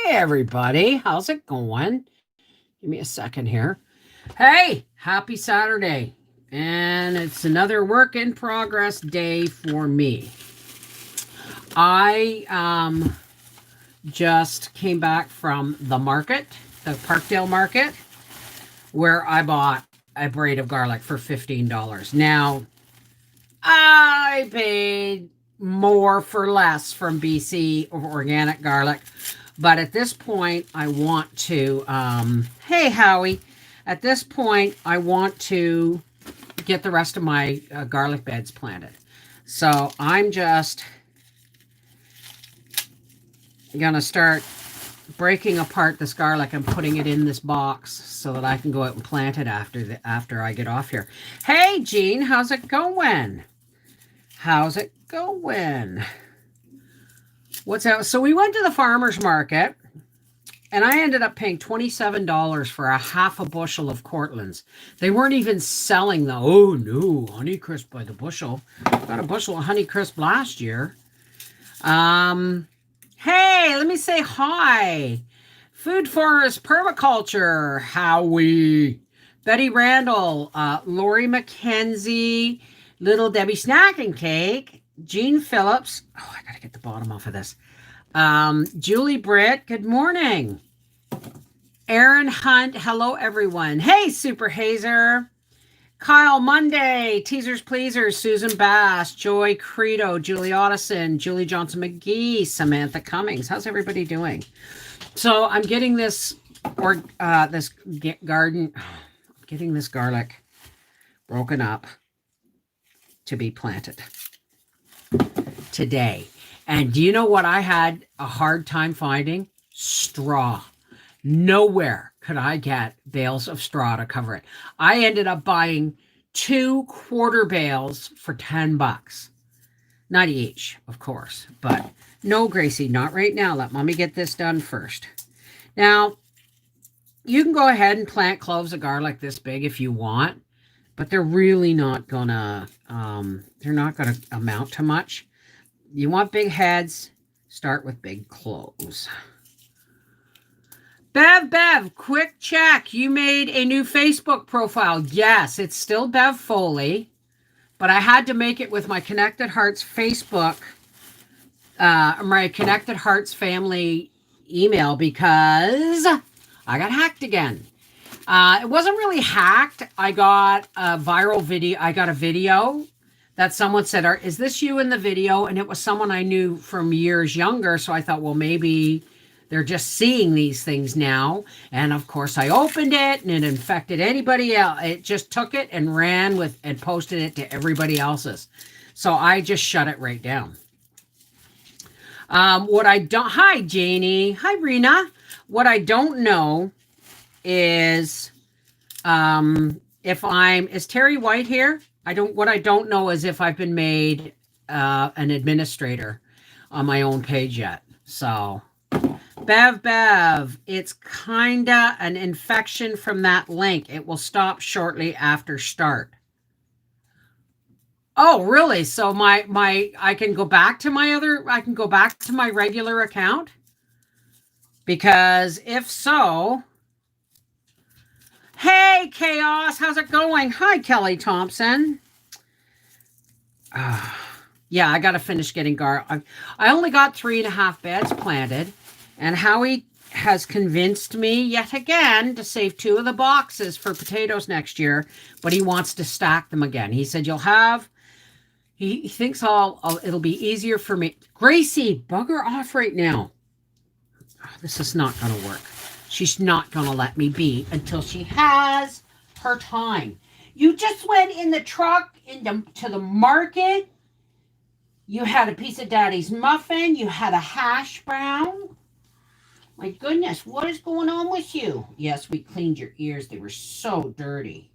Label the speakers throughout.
Speaker 1: everybody. How's it going? Give me a second here. Hey, happy Saturday. And it's another work in progress day for me. I just came back from the market, the Parkdale market, where I bought a braid of garlic for $15. Now, I paid more for less from BC of organic garlic. But at this point, I want to, hey, Howie, at this point, I want to get the rest of my garlic beds planted. So I'm just going to start breaking apart this garlic and putting it in this box so that I can go out and plant it after I get off here. Hey, Jean, how's it going? How's it going? What's out? So we went to the farmer's market, and I ended up paying $27 for a half a bushel of Cortlands. They weren't even selling the, oh no, Honeycrisp by the bushel. Got a bushel of Honeycrisp last year. Hey, let me say hi. Food Forest Permaculture, Howie. Betty Randall, Lori McKenzie, Little Debbie Snack and Cake, Jean Phillips. Oh, I gotta get the bottom off of this. Julie Britt, good morning. Aaron Hunt, hello everyone. Hey, Super Hazer. Kyle Monday, Teasers Pleasers, Susan Bass, Joy Credo, Julie Otteson, Julie Johnson McGee, Samantha Cummings. How's everybody doing? So I'm getting this getting this garlic broken up to be planted today. And do you know what I had a hard time finding? Straw. Nowhere could I get bales of straw to cover it. I ended up buying 2 quarter bales for $10. Not each, of course, but no, Gracie, not right now. Let mommy get this done first. Now, you can go ahead and plant cloves of garlic this big if you want, but they're really not gonna, amount to much. You want big heads, start with big cloves. Bev, quick check. You made a new Facebook profile. Yes, it's still Bev Foley, but I had to make it with my Connected Hearts Facebook, my Connected Hearts family email because I got hacked again. It wasn't really hacked. I got a viral video. I got a video that someone said, is this you in the video? And it was someone I knew from years younger. So I thought, well, maybe they're just seeing these things now. And of course, I opened it and it infected anybody else. It just took it and ran with and posted it to everybody else's. So I just shut it right down. Hi, Janie. Hi, Rena. What I don't know is is Terry White here? What I don't know is if I've been made an administrator on my own page yet. So Bev, it's kinda an infection from that link. It will stop shortly after start. Oh, really? So I can go back to my regular account? Because if so, hey, Chaos, how's it going? Hi, Kelly Thompson. Yeah, I got to finish getting garlic. I only got 3.5 beds planted, and Howie has convinced me yet again to save 2 of the boxes for potatoes next year, but he wants to stack them again. He said, he thinks it'll be easier for me. Gracie, bugger off right now. Oh, this is not going to work. She's not going to let me be until she has her time. You just went in the truck to the market. You had a piece of Daddy's muffin. You had a hash brown. My goodness, what is going on with you? Yes, we cleaned your ears. They were so dirty.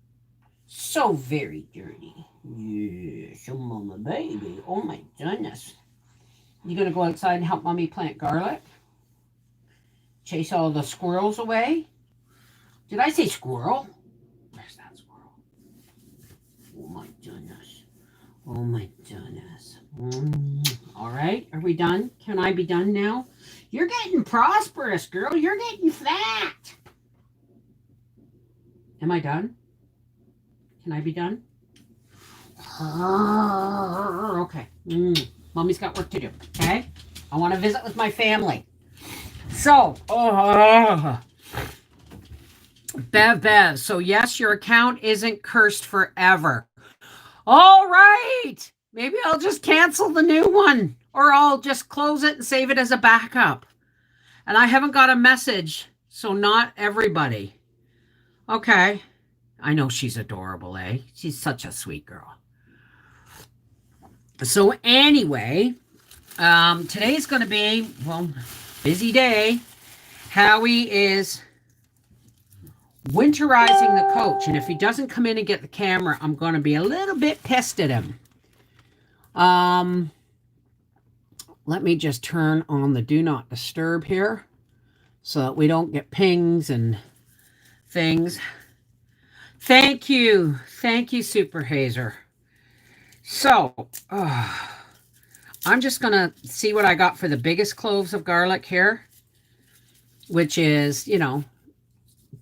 Speaker 1: So very dirty. Yes, oh, mama baby. Oh, my goodness. You going to go outside and help mommy plant garlic? Chase all the squirrels away? Did I say squirrel? Where's that squirrel? Oh, my goodness. Oh, my goodness. All right, are we done? Can I be done now? You're getting prosperous, girl. You're getting fat. Am I done? Can I be done? Okay. Mommy's got work to do. Okay. I want to visit with my family. So, Bev. So, yes, your account isn't cursed forever. All right. Maybe I'll just cancel the new one, or I'll just close it and save it as a backup. And I haven't got a message, so not everybody. Okay. I know she's adorable, eh? She's such a sweet girl. So anyway, today's going to be, well, busy day. Howie is winterizing the coach, and if he doesn't come in and get the camera, I'm going to be a little bit pissed at him. Let me just turn on the do not disturb here so that we don't get pings and things. Thank you, Super Hazer. So, I'm just going to see what I got for the biggest cloves of garlic here, which is,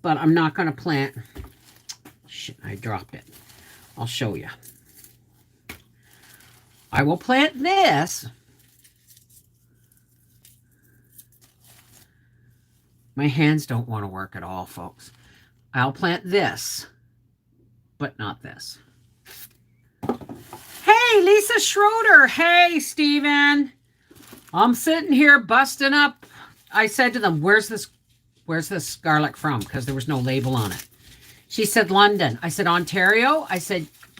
Speaker 1: but I'm not going to plant. Shit, I dropped it. I'll show you. I will plant this. My hands don't want to work at all, folks. I'll plant this, but not this. Hey, Lisa Schroeder. Hey, Steven. I'm sitting here busting up. I said to them, where's this garlic from? Because there was no label on it. She said, London. I said, Ontario?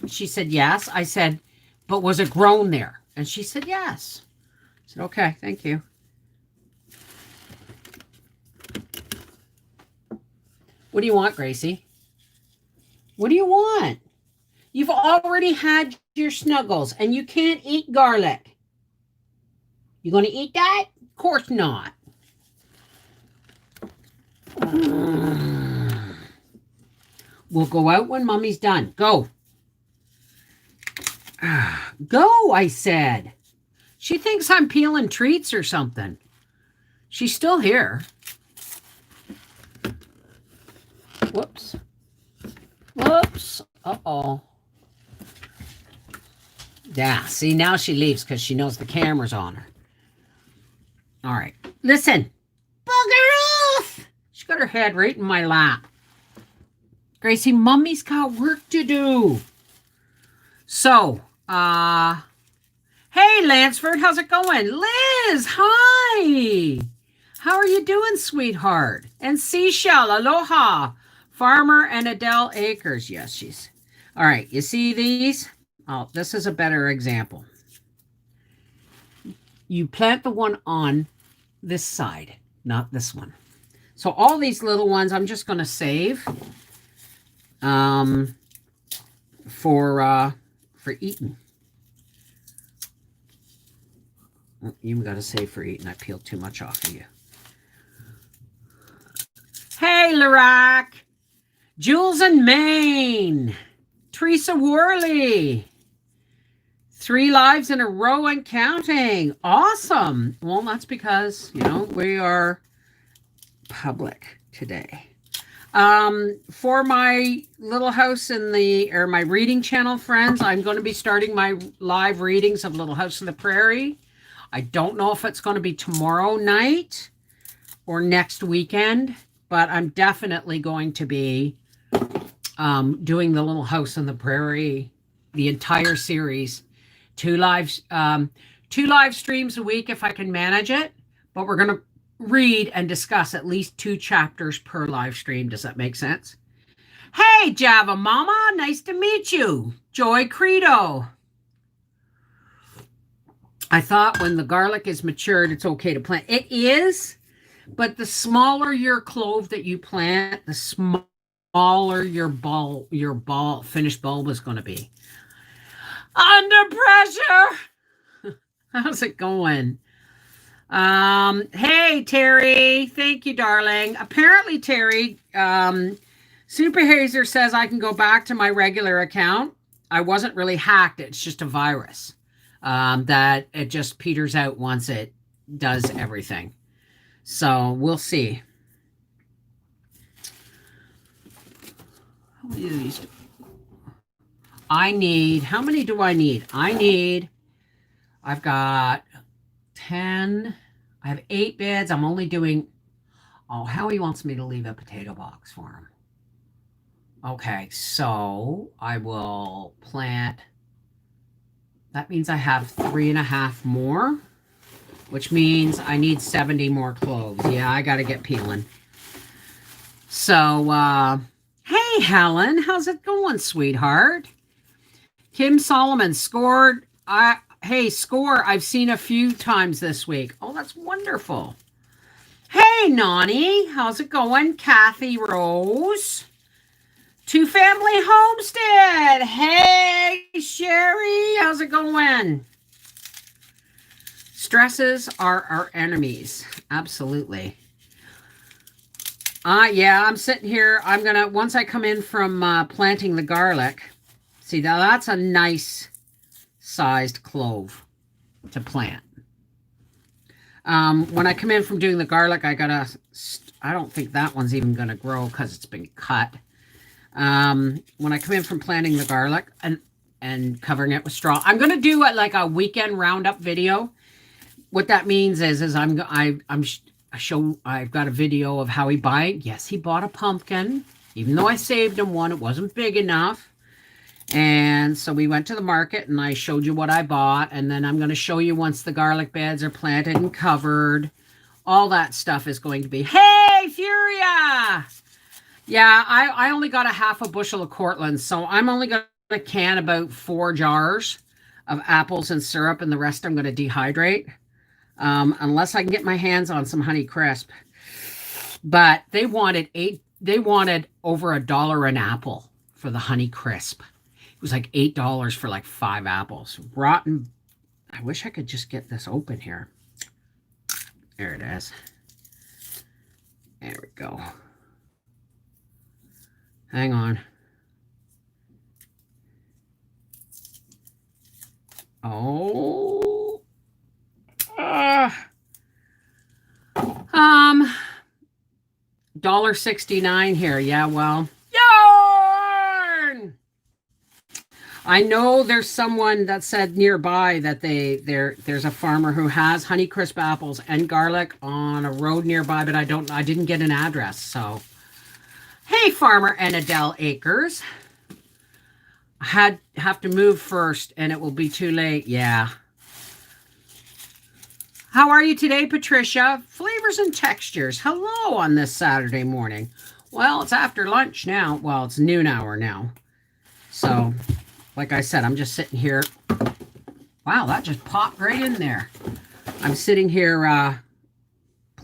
Speaker 1: She said, yes. I said, but was it grown there? And she said, yes. I said, okay, thank you. What do you want, Gracie? What do you want? You've already had your snuggles, and you can't eat garlic. You going to eat that? Of course not. We'll go out when Mommy's done. Go. Go, I said. She thinks I'm peeling treats or something. She's still here. Whoops. Uh-oh. Yeah, see, now she leaves because she knows the camera's on her. All right. Listen. Bugger off! She got her head right in my lap. Gracie, Mommy's got work to do. So, hey, Lansford, how's it going? Liz, hi. How are you doing, sweetheart? And Seashell, aloha. Farmer and Adele Akers. Yes, she's. All right, you see these? Oh, this is a better example. You plant the one on this side, not this one. So all these little ones, I'm just going to save for eating. You got to save for eating. I peeled too much off of you. Hey, Larac. Jules in Maine. Teresa Worley. 3 lives in a row and counting. Awesome. Well, that's because, we are public today. For my Little House my reading channel friends, I'm going to be starting my live readings of Little House on the Prairie. I don't know if it's going to be tomorrow night or next weekend, but I'm definitely going to be doing the Little House on the Prairie, the entire series, 2 live streams a week if I can manage it. But we're going to read and discuss at least 2 chapters per live stream. Does that make sense? Hey, Java Mama, nice to meet you. Joy Credo. I thought when the garlic is matured, it's okay to plant. It is, but the smaller your clove that you plant, the smaller your finished bulb is going to be. Under pressure. How's it going? Hey, Terry. Thank you, darling. Apparently, Terry, Super Hazer says I can go back to my regular account. I wasn't really hacked. It's just a virus that it just peters out once it does everything. So we'll see. How many of these? I need, how many do I need? I've got 10. I have 8 beds. I'm only doing, oh, Howie wants me to leave a potato box for him. Okay, so I will plant. That means I have 3.5 more, which means I need 70 more cloves. Yeah, I got to get peeling. So, hey, Helen, how's it going, sweetheart? Kim Solomon scored. Hey, score. I've seen a few times this week. Oh, that's wonderful. Hey, Nani, how's it going? Kathy Rose. Two Family Homestead. Hey, Sherry, how's it going? Stresses are our enemies. Absolutely. Yeah, I'm sitting here. I'm going to, once I come in from planting the garlic, see, now that's a nice sized clove to plant. When I come in from doing the garlic, I don't think that one's even going to grow because it's been cut. When I come in from planting the garlic and covering it with straw, I'm going to do like a weekend roundup video. What that means is I've got a video of how he bought. Yes, he bought a pumpkin, even though I saved him one. It wasn't big enough. And so we went to the market and I showed you what I bought. And then I'm going to show you once the garlic beds are planted and covered. All that stuff is going to be, hey, Furia! Yeah, I only got a half a bushel of Cortland. So I'm only going to can about 4 jars of apples and syrup. And the rest I'm going to dehydrate. Unless I can get my hands on some Honey Crisp. But they wanted over $1 an apple for the Honey Crisp. It was like $8 for like 5 apples. Rotten. I wish I could just get this open here. There it is. There we go. Hang on. Oh. $1.69 here. Yeah, well. Yarn! I know there's someone that said nearby that there's a farmer who has Honeycrisp apples and garlic on a road nearby, but I didn't get an address. So, hey, Farmer and Adele Acres. I have to move first and it will be too late. Yeah. How are you today, Patricia? Flavors and textures. Hello on this Saturday morning. Well, it's after lunch now. Well, it's noon hour now. So, like I said, I'm just sitting here. Wow, that just popped right in there. I'm sitting here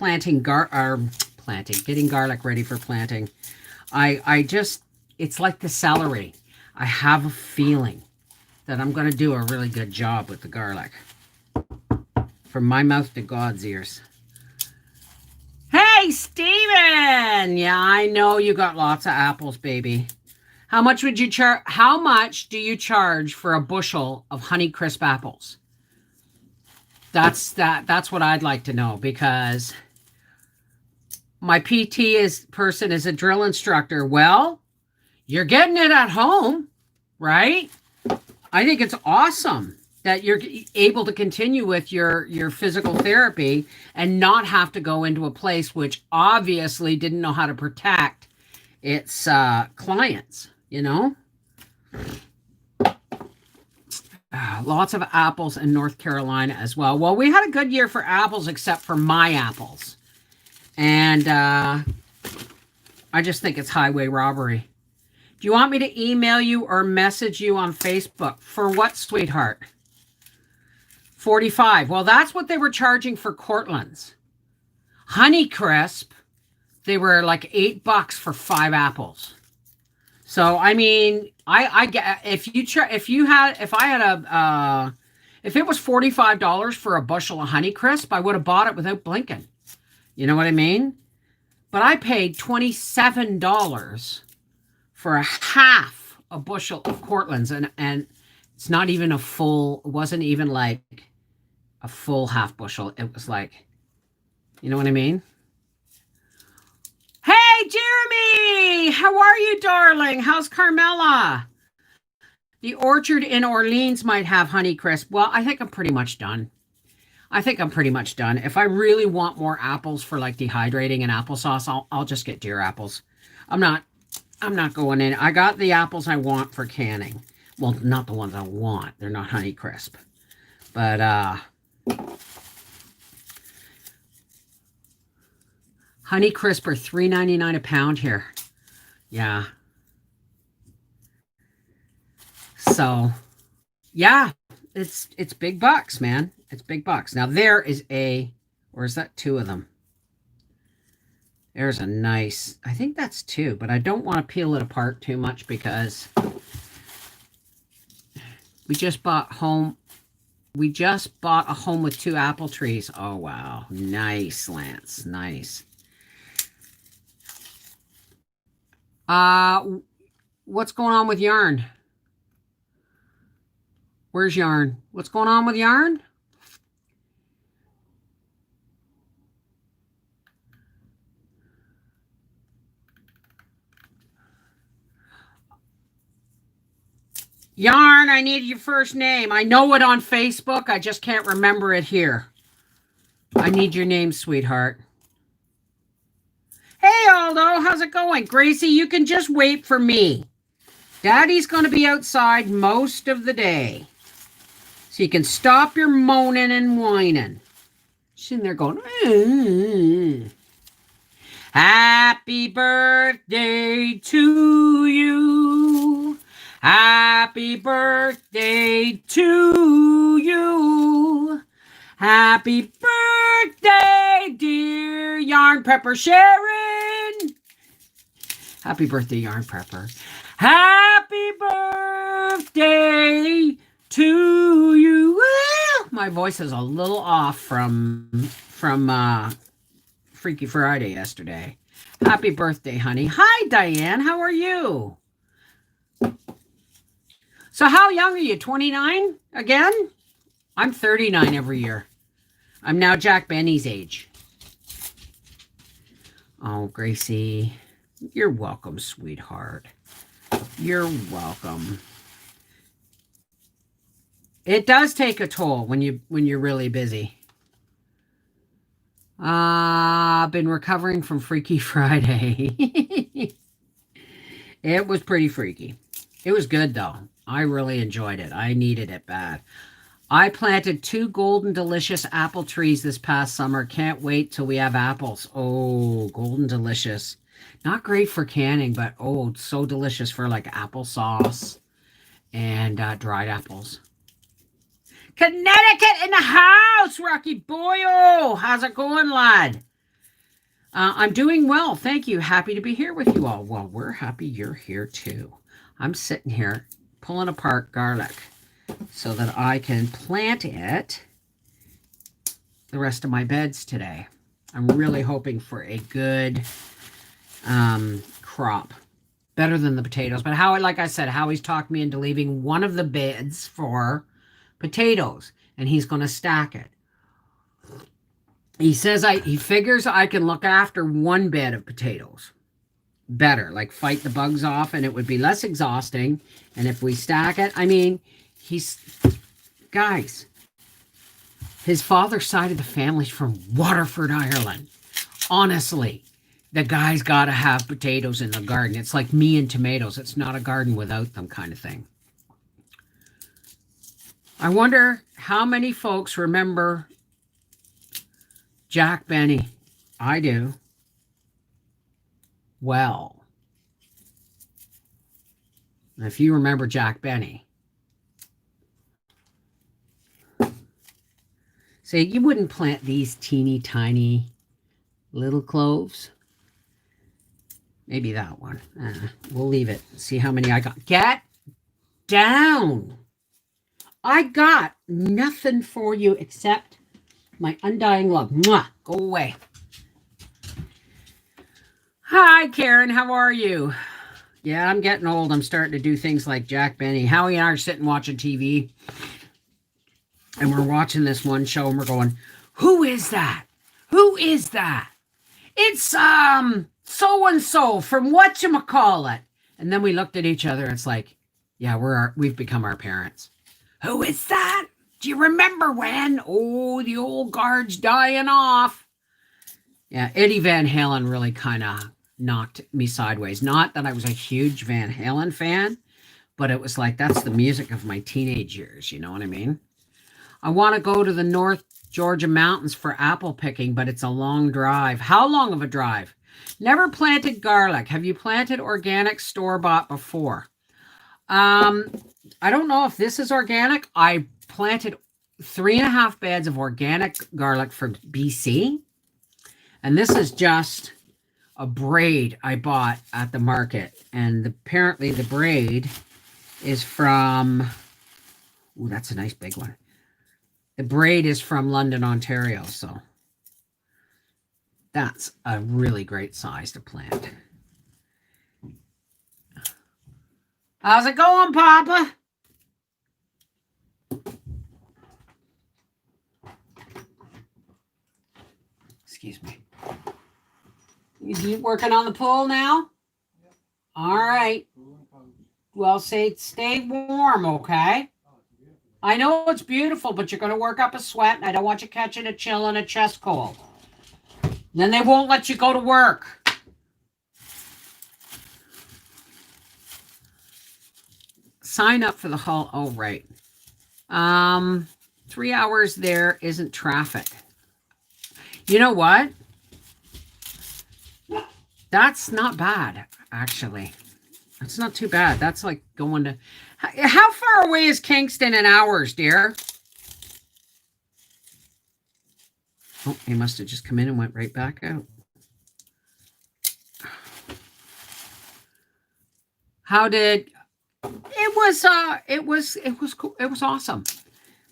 Speaker 1: getting garlic ready for planting. It's like the celery. I have a feeling that I'm going to do a really good job with the garlic. From my mouth to God's ears. Hey, Steven! Yeah, I know you got lots of apples, baby. How much do you charge for a bushel of Honeycrisp apples? That's what I'd like to know, because my PT person is a drill instructor. Well, you're getting it at home, right? I think it's awesome that you're able to continue with your physical therapy and not have to go into a place which obviously didn't know how to protect its clients, you know? Lots of apples in North Carolina as well. Well, we had a good year for apples except for my apples. And I just think it's highway robbery. Do you want me to email you or message you on Facebook? For what, sweetheart? 45. Well, that's what they were charging for Cortland's. Honeycrisp, they were like $8 for 5 apples. So I mean, I get if it was $45 for a bushel of Honeycrisp, I would have bought it without blinking. You know what I mean? But I paid $27 for a half a bushel of Cortland's, and it's not even a full. It wasn't even like a full half bushel. It was like, you know what I mean? Jeremy, how are you, darling? How's Carmela? The orchard in Orleans might have Honeycrisp. Well, I think I'm pretty much done. If I really want more apples for like dehydrating and applesauce, I'll just get deer apples. I'm not going in. I got the apples I want for canning. Well, not the ones I want. They're not Honeycrisp. But Honeycrisp are $3.99 a pound here. Yeah. So, yeah, it's big bucks, man. It's big bucks. Now there is or is that two of them? There's a nice, I think that's two, but I don't want to peel it apart too much because we just bought a home with two apple trees. Oh, wow. Nice, Lance. Nice. What's going on with yarn? Where's yarn? What's going on with yarn? Yarn, I need your first name. I know it on Facebook. I just can't remember it here. I need your name, sweetheart. Hey, Aldo, how's it going? Gracie, you can just wait for me. Daddy's going to be outside most of the day. So you can stop your moaning and whining. She's in there going, Happy birthday to you. Happy birthday to you. Happy birthday, dear Yarn Prepper Sharon. Happy birthday, Yarn Prepper. Happy birthday to you. My voice is a little off from Freaky Friday yesterday. Happy birthday, honey. Hi, Diane. How are you? So how young are you? 29 again? I'm 39 every year. I'm now Jack Benny's age. Oh, Gracie, you're welcome, sweetheart. You're welcome. It does take a toll when you're really busy. I've been recovering from Freaky Friday. It was pretty freaky. It was good, though. I really enjoyed it. I needed it bad. I planted 2 Golden Delicious apple trees this past summer. Can't wait till we have apples. Oh, Golden Delicious. Not great for canning, but oh, so delicious for like applesauce and dried apples. Connecticut in the house, Rocky Boyle. How's it going, lad? I'm doing well, thank you. Happy to be here with you all. Well, we're happy you're here too. I'm sitting here pulling apart garlic so that I can plant it the rest of my beds today. I'm really hoping for a good crop. Better than the potatoes. But Howie, like I said, Howie's talked me into leaving one of the beds for potatoes, and he's going to stack it. He says he figures I can look after one bed of potatoes better, like fight the bugs off, and it would be less exhausting. And if we stack it, I mean, guys, his father's side of the family's from Waterford, Ireland. Honestly, the guy's got to have potatoes in the garden. It's like me and tomatoes. It's not a garden without them kind of thing. I wonder how many folks remember Jack Benny. I do. Well, if you remember Jack Benny, say you wouldn't plant these teeny tiny little cloves. Maybe that one. We'll leave it. See how many I got. Get down. I got nothing for you except my undying love. Mwah! Go away. Hi, Karen. How are you? Yeah, I'm getting old. I'm starting to do things like Jack Benny. Howie and I are sitting watching TV. And we're watching this one show and we're going, who is that? Who is that? It's so-and-so from whatchamacallit. And then we looked at each other. It's like, yeah, we've become our parents. Who is that? Do you remember when? Oh, the old guard's dying off. Yeah, Eddie Van Halen really kind of knocked me sideways. Not that I was a huge Van Halen fan, but it was like, that's the music of my teenage years. You know what I mean? I want to go to the North Georgia mountains for apple picking, but it's a long drive. How long of a drive? Never planted garlic. Have you planted organic store-bought before? I don't know if this is organic. I planted 3.5 beds of organic garlic from BC. And this is just a braid I bought at the market. And apparently the braid is from, ooh, that's a nice big one. The braid is from London, Ontario. So that's a really great size to plant. How's it going, Papa? Excuse me. You working on the pool now? Yep. All right. Well, stay warm, okay? I know it's beautiful, but you're going to work up a sweat, and I don't want you catching a chill and a chest cold. Then they won't let you go to work. Sign up for the hall. Oh, right. 3 hours there isn't traffic. You know what? That's not bad, actually. That's not too bad. That's like going to... How far away is Kingston in hours, dear? Oh, he must have just come in and went right back out. How did... It was cool. It was awesome.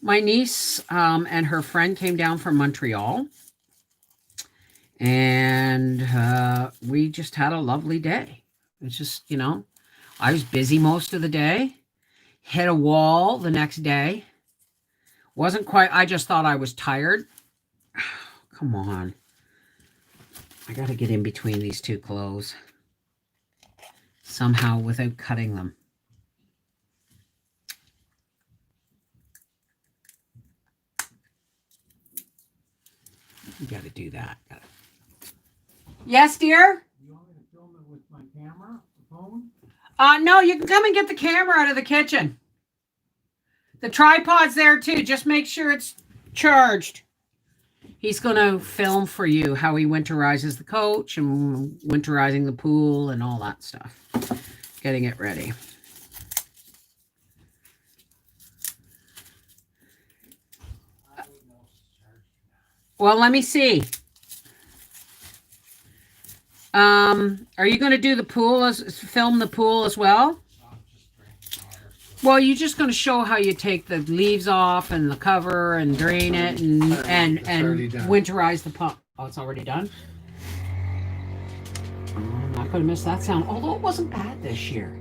Speaker 1: My niece and her friend came down from Montreal. And we just had a lovely day. It's just, you know, I was busy most of the day. Hit a wall the next day. Wasn't quite, I just thought I was tired. Come on. I got to get in between these two clothes. Somehow without cutting them. You got to do that. Yes, dear?
Speaker 2: You want me to film it with my camera, the phone?
Speaker 1: No, you can come and get the camera out of the kitchen. The tripod's there too. Just make sure it's charged. He's going to film for you how he winterizes the coach and winterizing the pool and all that stuff. Getting it ready. Well, let me see. Are you going to do the pool film the pool as well? Well, you're just going to show how you take the leaves off and the cover and drain it and winterize the pump. Oh, it's already done? I'm not going to miss that sound, although it wasn't bad this year.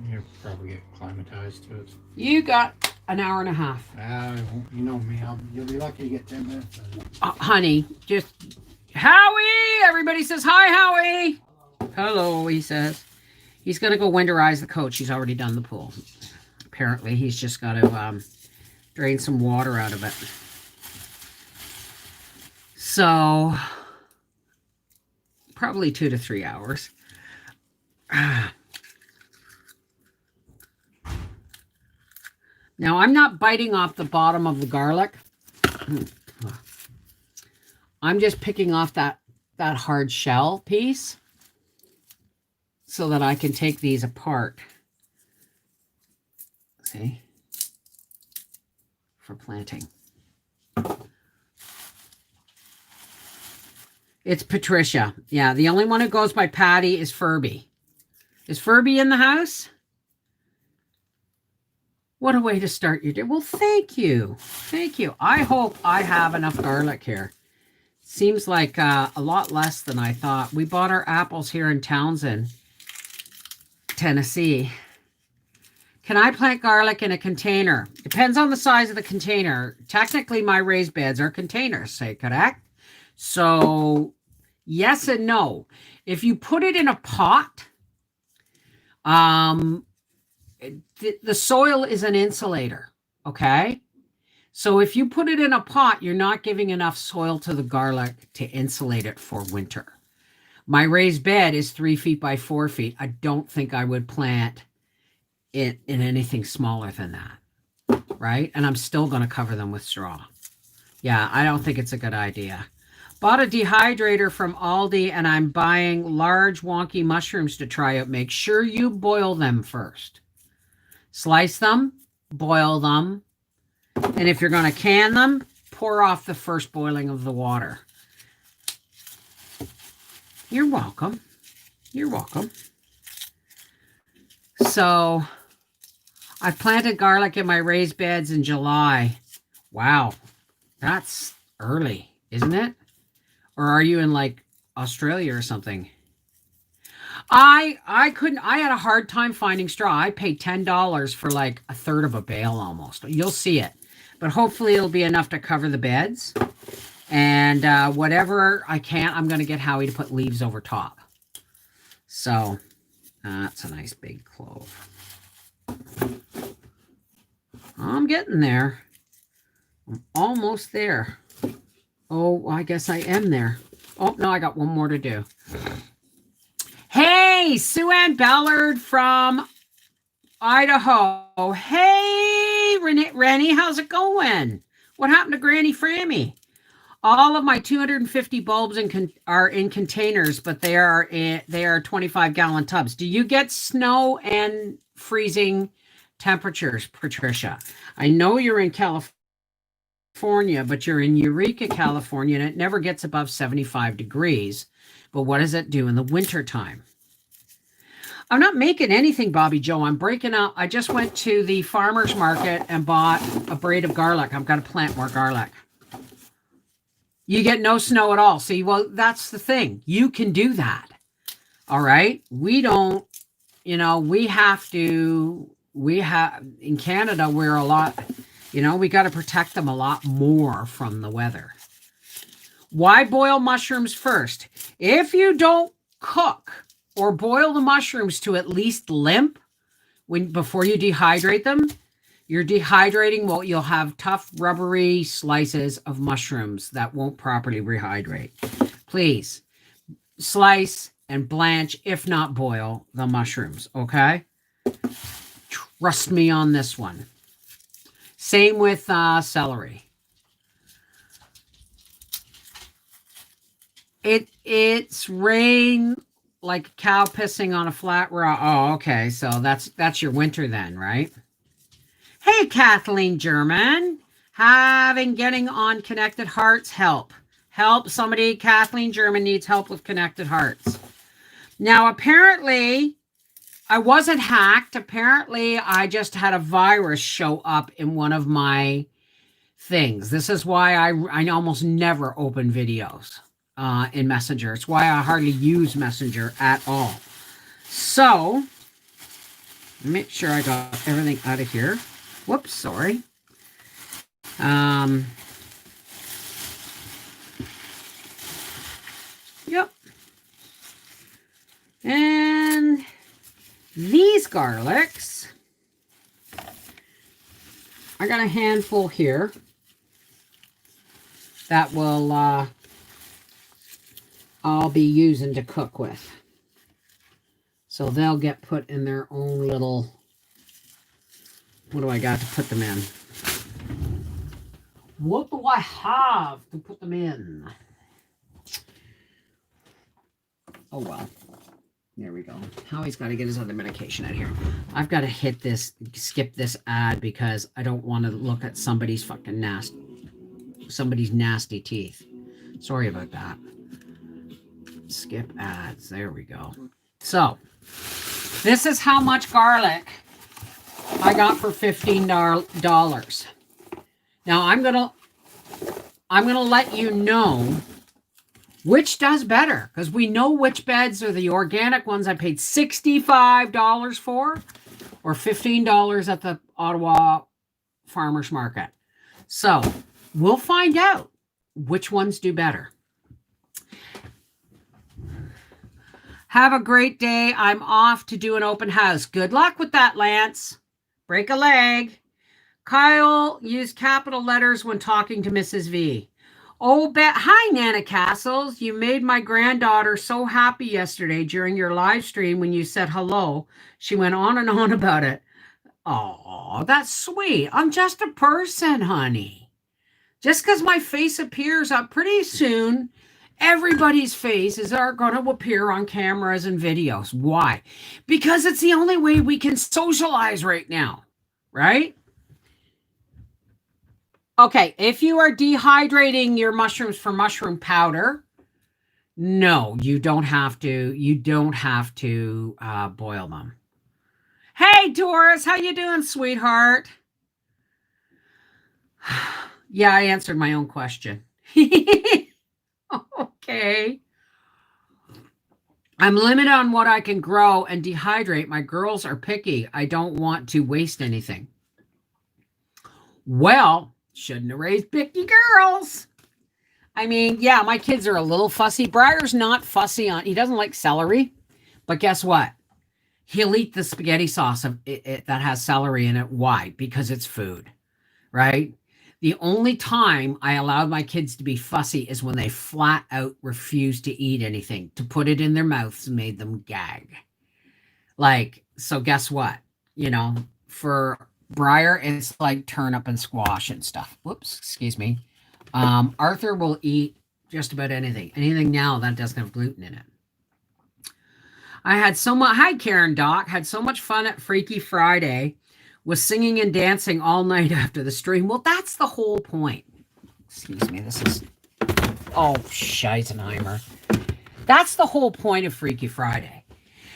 Speaker 2: You'll probably get acclimatized to it.
Speaker 1: You got an hour and a half.
Speaker 2: You know me, you'll be lucky to get 10 minutes.
Speaker 1: Honey, just... Howie! Everybody says, hi, Howie! Hello, he says. He's going to go winterize the coach. He's already done the pool. Apparently, he's just got to drain some water out of it. So, probably 2 to 3 hours. Now, I'm not biting off the bottom of the garlic. I'm just picking off that hard shell piece so that I can take these apart. See? For planting. It's Patricia. Yeah, the only one who goes by Patty is Furby. Is Furby in the house? What a way to start your day. Well, thank you. Thank you. I hope I have enough garlic here. Seems like a lot less than I thought. We bought our apples here in Townsend, Tennessee. Can I plant garlic in a container? Depends on the size of the container. Technically, my raised beds are containers, say correct? So Yes and no. If you put it in a pot, um, the soil is an insulator. Okay. So if you put it in a pot, you're not giving enough soil to the garlic to insulate it for winter. My raised bed is 3 feet by 4 feet. I don't think I would plant it in anything smaller than that. Right. And I'm still going to cover them with straw. Yeah, I don't think it's a good idea. Bought a dehydrator from Aldi and I'm buying large wonky mushrooms to try out. Make sure you boil them first. Slice them, boil them, and if you're going to can them, pour off the first boiling of the water. You're welcome. You're welcome. So I've planted garlic in my raised beds in July. Wow, that's early, isn't it? Or are you in like Australia or something? I couldn't. I had a hard time finding straw. I paid $10 for like a third of a bale almost. You'll see it, but hopefully it'll be enough to cover the beds. And whatever I can, I'm going to get Howie to put leaves over top. So that's a nice big clove. I'm getting there. I'm almost there. Oh, I guess I am there. Oh, no, I got one more to do. Hey, Sue Ann Ballard from Idaho. Hey, Rennie, how's it going? What happened to Granny Frammy? All of my 250 bulbs are in containers, but they are 25-gallon tubs. Do you get snow and freezing temperatures, Patricia? I know you're in California, but you're in Eureka, California, and it never gets above 75 degrees. But what does it do in the wintertime? I'm not making anything, Bobby Joe. I'm breaking out. I just went to the farmer's market and bought a braid of garlic. I've got to plant more garlic. You get no snow at all. See, well, that's the thing. You can do that. All right. We don't, we have in Canada, we're a lot, we got to protect them a lot more from the weather. Why boil mushrooms first? If you don't cook or boil the mushrooms to at least limp before you dehydrate them, you're dehydrating. Well, you'll have tough, rubbery slices of mushrooms that won't properly rehydrate. Please slice and blanch, if not boil, the mushrooms, okay? Trust me on this one. Same with celery. It's rain like a cow pissing on a flat rock. Oh, okay. So that's your winter then, right? Hey, Kathleen German. Getting on Connected Hearts help. Help somebody. Kathleen German needs help with Connected Hearts. Now, apparently, I wasn't hacked. Apparently, I just had a virus show up in one of my things. This is why I almost never open videos in Messenger. It's why I hardly use Messenger at all. So, make sure I got everything out of here. Whoops, sorry. Yep. And these garlics, I got a handful here that will I'll be using to cook with. So they'll get put in their own little, what do I got to put them in? What do I have to put them in? Oh, well. There we go. Howie's got to get his other medication out here. I've got to skip this ad because I don't want to look at somebody's nasty teeth. Sorry about that. Skip ads. There we go. So, this is how much garlic I got for $15. Now, I'm gonna let you know which does better, because we know which beds are the organic ones I paid $65 for, or $15 at the Ottawa Farmers Market. So we'll find out which ones do better. Have a great day. I'm off to do an open house. Good luck with that, Lance. Break a leg. Kyle used capital letters when talking to Mrs. V. Oh, hi, Nana Castles. You made my granddaughter so happy yesterday during your live stream when you said hello. She went on and on about it. Oh, that's sweet. I'm just a person, honey. Just because my face appears up pretty soon, everybody's faces are going to appear on cameras and videos. Why? Because it's the only way we can socialize right now, right? Okay, if you are dehydrating your mushrooms for mushroom powder, no, you don't have to. You don't have to boil them. Hey, Doris, how you doing, sweetheart? Yeah, I answered my own question. Okay. I'm limited on what I can grow and dehydrate. My girls are picky. I don't want to waste anything. Well, shouldn't have raised picky girls. I mean, yeah, my kids are a little fussy. Briar's not fussy on, he doesn't like celery, but guess what? He'll eat the spaghetti sauce that has celery in it. Why? Because it's food, right? The only time I allowed my kids to be fussy is when they flat out refused to eat anything. To put it in their mouths made them gag. Like, so guess what? You know, for Briar, it's like turnip and squash and stuff. Whoops, excuse me. Arthur will eat just about anything. Anything now that doesn't have gluten in it. I had so much. Hi, Karen Doc. Had so much fun at Freaky Friday. Was singing and dancing all night after the stream. Well, that's the whole point. Excuse me. This is. Oh, Scheisenheimer. That's the whole point of Freaky Friday.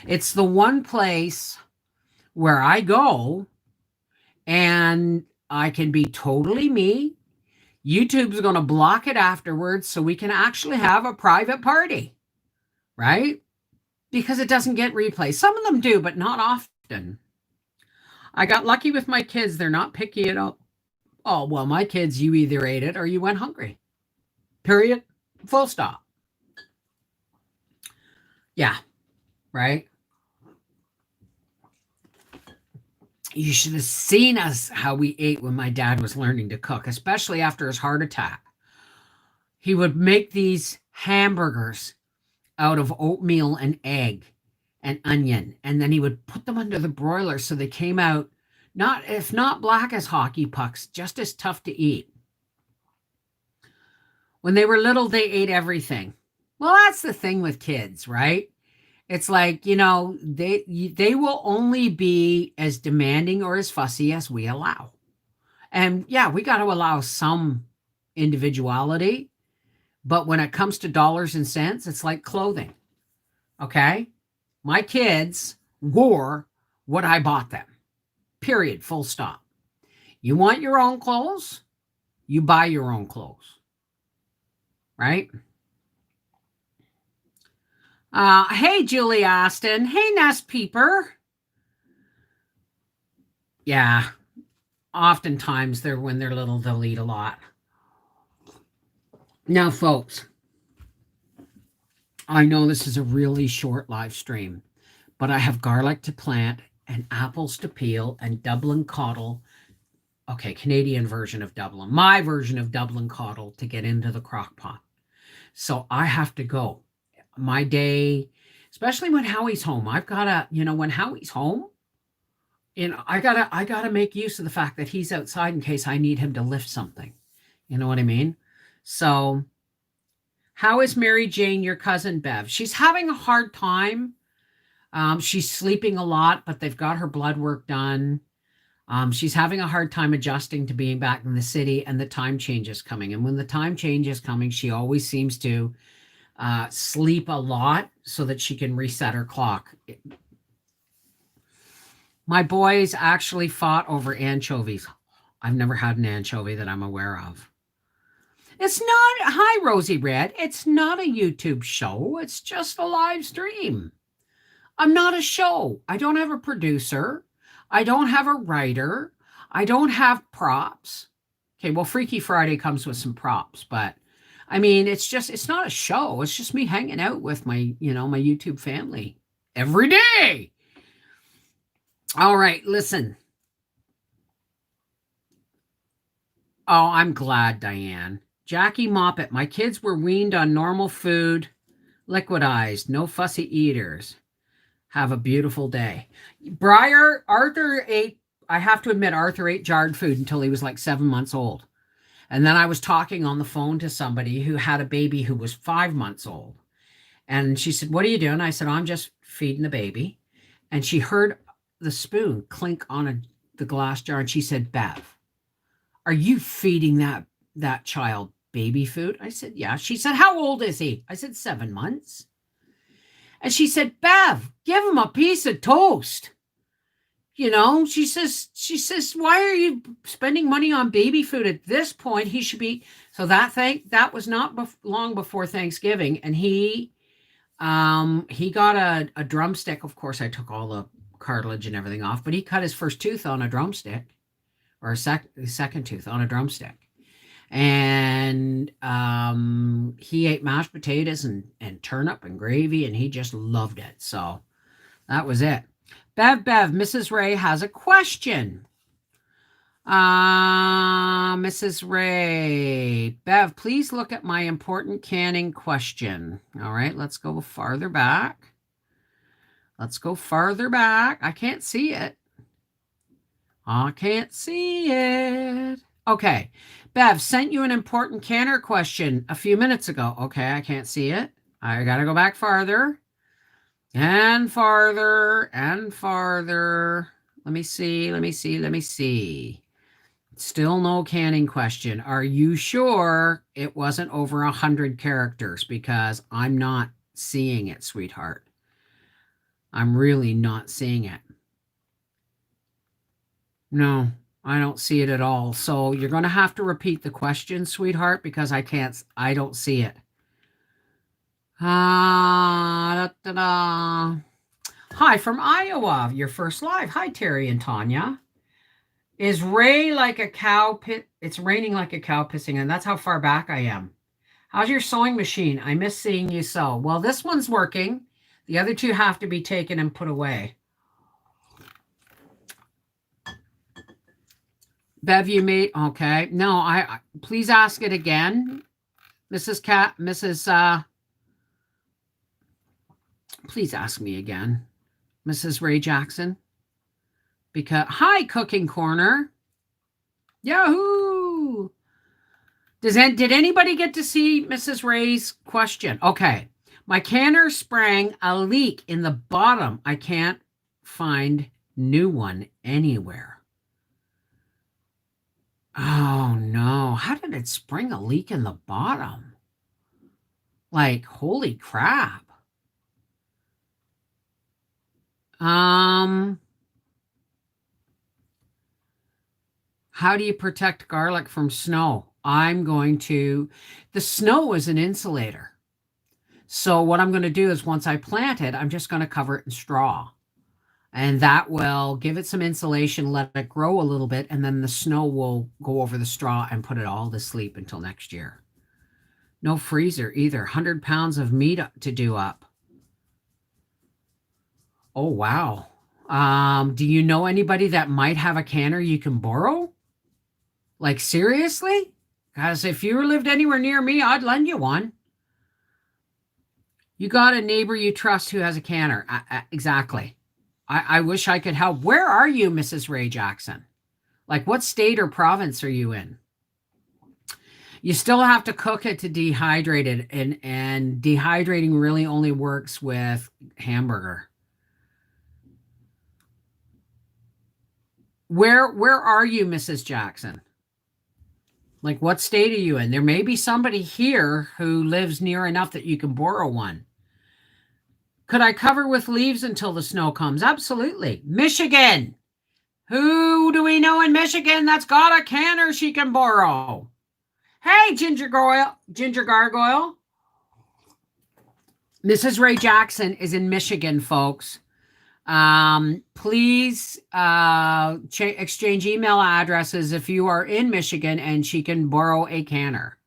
Speaker 1: It's the one place where I go and I can be totally me. YouTube's going to block it afterwards so we can actually have a private party, right? Because it doesn't get replay. Some of them do, but not often. I got lucky with my kids. They're not picky at all. Oh, well, my kids, you either ate it or you went hungry. Period. Full stop. Yeah, right? You should have seen us how we ate when my dad was learning to cook, especially after his heart attack. He would make these hamburgers out of oatmeal and egg and onion, and then he would put them under the broiler so they came out if not black as hockey pucks, just as tough to eat. When they were little, they ate everything. Well, that's the thing with kids, right? It's like, you know, they will only be as demanding or as fussy as we allow. And yeah, we got to allow some individuality, but when it comes to dollars and cents, it's like clothing. Okay? My kids wore what I bought them. Period. Full stop. You want your own clothes? You buy your own clothes. Right? Hey, Julie Austin. Hey, Nest Peeper. Yeah. Oftentimes, when they're little, they'll eat a lot. Now, folks, I know this is a really short live stream, but I have garlic to plant and apples to peel and Dublin coddle. Okay, Canadian version of Dublin. My version of Dublin coddle to get into the crock pot. So I have to go. My day, especially when Howie's home, I've got to, when Howie's home, I gotta make use of the fact that he's outside in case I need him to lift something. You know what I mean? So how is Mary Jane, your cousin Bev? She's having a hard time. She's sleeping a lot, but they've got her blood work done. She's having a hard time adjusting to being back in the city, and the time change is coming. And when the time change is coming, she always seems to sleep a lot so that she can reset her clock. My boys actually fought over anchovies. I've never had an anchovy that I'm aware of. It's not, hi, Rosie Red. It's not a YouTube show. It's just a live stream. I'm not a show. I don't have a producer. I don't have a writer. I don't have props. Okay, well, Freaky Friday comes with some props, but I mean, it's not a show. It's just me hanging out with my, my YouTube family. every day. All right, listen. Oh, I'm glad, Diane. Jackie Moppet, my kids were weaned on normal food, liquidized, no fussy eaters. Have a beautiful day. Arthur ate, I have to admit, Arthur ate jarred food until he was like 7 months old. And then I was talking on the phone to somebody who had a baby who was 5 months old. And she said, "What are you doing?" I said, "I'm just feeding the baby." And she heard the spoon clink on the glass jar. And she said, "Bev, are you feeding that child baby food?" I said, "Yeah." She said, "How old is he?" I said, 7 months. And she said, "Bev, give him a piece of toast." She says, "Why are you spending money on baby food at this point? He should be." So that was not long before Thanksgiving. And he got a drumstick. Of course, I took all the cartilage and everything off, but he cut his first tooth on a drumstick, or second tooth on a drumstick. And he ate mashed potatoes and turnip and gravy, and he just loved it. So that was it. Bev, Mrs. Ray has a question. Mrs. Ray, Bev, please look at my important canning question. All right, let's go farther back. I can't see it. Okay. Bev sent you an important canner question a few minutes ago. Okay, I can't see it. I got to go back farther and farther and farther. Let me see. Still no canning question. Are you sure it wasn't over 100 characters? Because I'm not seeing it, sweetheart. I'm really not seeing it. No, I don't see it at all. So you're going to have to repeat the question, sweetheart, because I don't see it. Hi from Iowa, your first live. Hi, Terry and Tanya. Is Ray like a cow It's raining like a cow pissing, and that's how far back I am. How's your sewing machine? I miss seeing you sew. Well, this one's working. The other two have to be taken and put away. Bev, you made okay. No, I please ask it again, please ask me again, Mrs. Ray Jackson. Because hi, Cooking Corner. Yahoo! Did anybody get to see Mrs. Ray's question? Okay. My canner sprang a leak in the bottom. I can't find new one anywhere. Oh no. How did it spring a leak in the bottom? Like, holy crap. How do you protect garlic from snow? The snow is an insulator. So what I'm going to do is once I plant it, I'm just going to cover it in straw. And that will give it some insulation, let it grow a little bit, and then the snow will go over the straw and put it all to sleep until next year. No freezer either. 100 pounds of meat to do up. Oh, wow. Do you know anybody that might have a canner you can borrow? Like, seriously? Because if you lived anywhere near me, I'd lend you one. You got a neighbor you trust who has a canner. Exactly. I wish I could help. Where are you, Mrs. Ray Jackson? Like, what state or province are you in? You still have to cook it to dehydrate it, and dehydrating really only works with hamburger. Where are you, Mrs. Jackson? Like, what state are you in? There may be somebody here who lives near enough that you can borrow one. Could I cover with leaves until the snow comes? Absolutely. Michigan. Who do we know in Michigan that's got a canner she can borrow? Hey, Ginger Gargoyle. Mrs. Ray Jackson is in Michigan, folks. Please exchange email addresses if you are in Michigan and she can borrow a canner.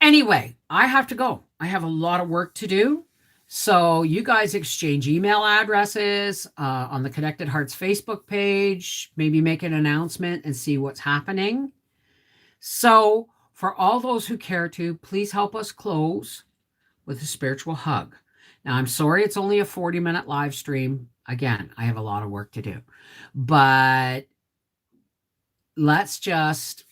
Speaker 1: Anyway, I have to go. I have a lot of work to do. So you guys exchange email addresses on the Connected Hearts Facebook page, maybe make an announcement and see what's happening. So for all those who care to, please help us close with a spiritual hug. Now, I'm sorry it's only a 40-minute live stream. Again, I have a lot of work to do. But let's just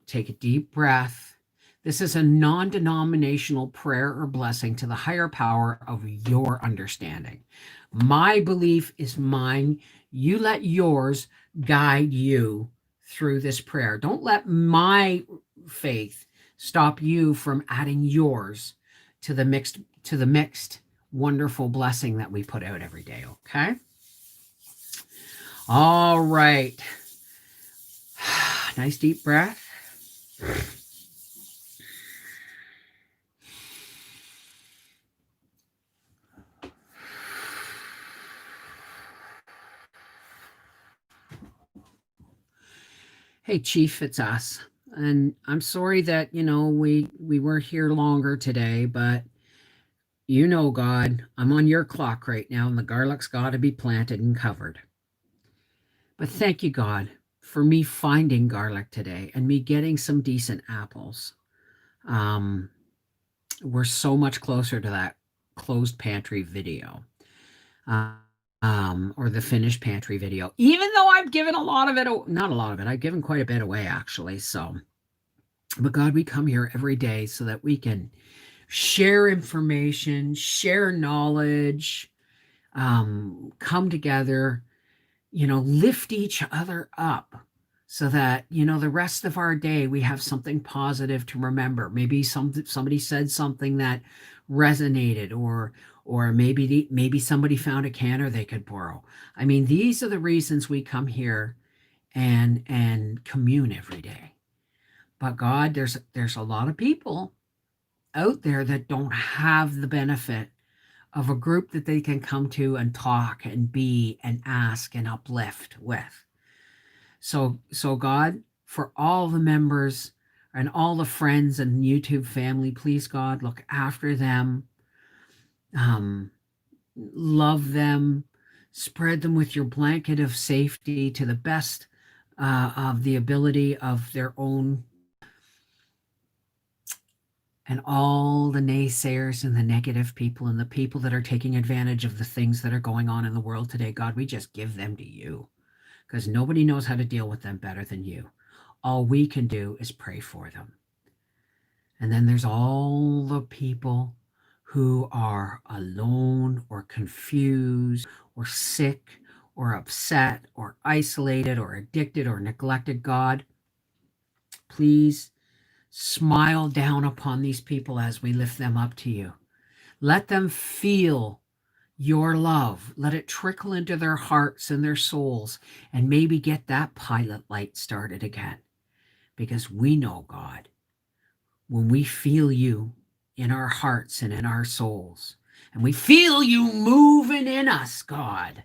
Speaker 1: take a deep breath. This is a non-denominational prayer or blessing to the higher power of your understanding. My belief is mine. You let yours guide you through this prayer. Don't let my faith stop you from adding yours to the mixed wonderful blessing that we put out every day, okay? All right. Nice deep breath. Hey, Chief, it's us. And I'm sorry that, we were here longer today, but God, I'm on your clock right now, and the garlic's got to be planted and covered. But thank you, God, for me finding garlic today and me getting some decent apples. We're so much closer to that closed pantry video. Or the finished pantry video, even though I've given a lot of it, not a lot of it, I've given quite a bit away actually. So, but God, we come here every day so that we can share information, share knowledge, come together, lift each other up so that, the rest of our day we have something positive to remember. Maybe somebody said something that resonated, or maybe somebody found a canner they could borrow. I mean, these are the reasons we come here and commune every day. But God, there's a lot of people out there that don't have the benefit of a group that they can come to and talk and be and ask and uplift with. So God, for all the members and all the friends and YouTube family, please, God, look after them. Love them, spread them with your blanket of safety to the best of the ability of their own. And all the naysayers and the negative people and the people that are taking advantage of the things that are going on in the world today, God, we just give them to you, because nobody knows how to deal with them better than you. All we can do is pray for them. And then there's all the people who are alone or confused or sick or upset or isolated or addicted or neglected. God, please smile down upon these people as we lift them up to you. Let them feel your love. Let it trickle into their hearts and their souls, and maybe get that pilot light started again. Because we know, God, when we feel you in our hearts and in our souls, and we feel you moving in us, God,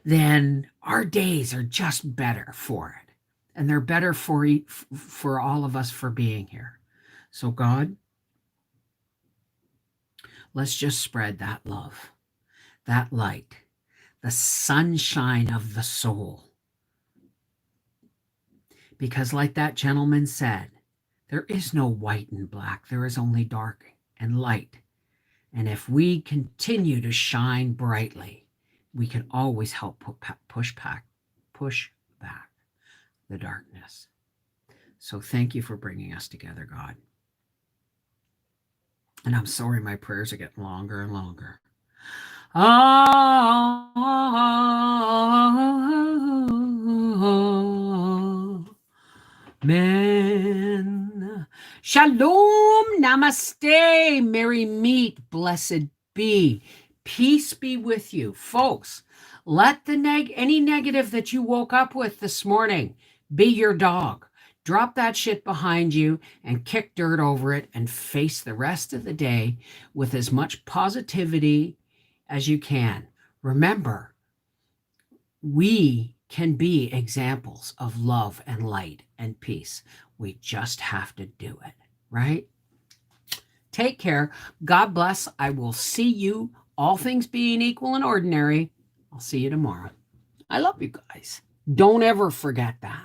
Speaker 1: then our days are just better for it. And they're better for all of us for being here. So God, let's just spread that love, that light, the sunshine of the soul. Because like that gentleman said, there is no white and black. There is only dark and light. And if we continue to shine brightly, we can always help push back the darkness. So thank you for bringing us together, God. And I'm sorry my prayers are getting longer and longer. Amen. Shalom, namaste, merry meet, blessed be. Peace be with you. Folks, let any negative that you woke up with this morning be your dog. Drop that shit behind you and kick dirt over it and face the rest of the day with as much positivity as you can. Remember, we can be examples of love and light and peace. We just have to do it, right? Take care. God bless. I will see you, all things being equal and ordinary. I'll see you tomorrow. I love you guys. Don't ever forget that.